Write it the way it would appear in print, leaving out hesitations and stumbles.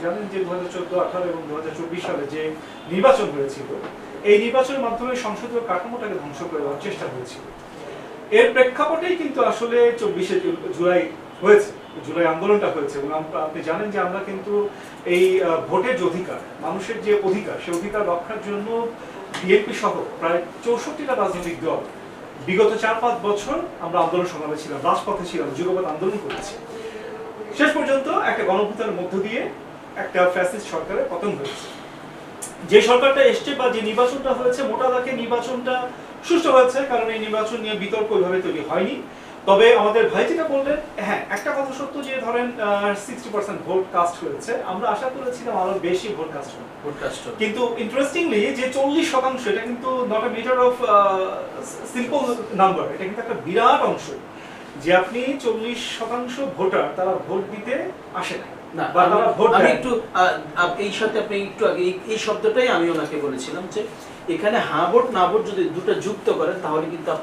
জানেন যে 2014, 18 এবং 2024 সালে যে নির্বাচন হয়েছিল, এই নির্বাচনের মাধ্যমে সংসদীয় কাঠামোটাকে ধ্বংস করে দেওয়ার চেষ্টা হয়েছিল। এর প্রেক্ষাপটেই কিন্তু আসলে 24শে জুলাই হয়েছে, জুলাই আন্দোলনটা হয়েছে। এবং আপনি জানেন যে আমরা কিন্তু এই ভোটের যে অধিকার, মানুষের যে অধিকার, সেই অধিকার রক্ষার জন্য বিএনপি সহ প্রায় 64টা রাজনৈতিক দল বিগত 4-5 বছর আমরা আন্দোলন সংগ্রামে ছিলাম, রাজপথে ছিলাম, যুগপৎ আন্দোলন করেছি। শেষ পর্যন্ত একটা গণঅভ্যুত্থানের মধ্য দিয়ে একটা ফ্যাসিস্ট সরকারের পতন হয়েছে। যে সরকারটা এসছে বা যে নির্বাচনটা হয়েছে, মোটা দাগে নির্বাচনটা সুষ্ঠু হয়েছে, কারণ এই নির্বাচন নিয়ে বিতর্ক ওইভাবে তৈরি হয়নি। তবে আমাদের ভাই যেটা বললেন, হ্যাঁ একটা কথা সত্য যে ধরেন 60% ভোট কাস্ট হয়েছে, আমরা আশা করেছিলাম আরো বেশি ভোট কাস্ট হবে। কিন্তু ইন্টারেস্টিংলি যে 40%, এটা কিন্তু not a matter of simple number, এটা কিন্তু একটা বিরাট অংশ যে আপনি 40% ভোটার তারা ভোট দিতে আসে না। আমি একটু এই সাথে আপনি একটু আগে এই শব্দটাই আমি ওনাকে বলেছিলাম যে এখানে হ্যাঁ ভোট না ভোট যদি দুটো যুক্ত করেন তাহলে কিন্তু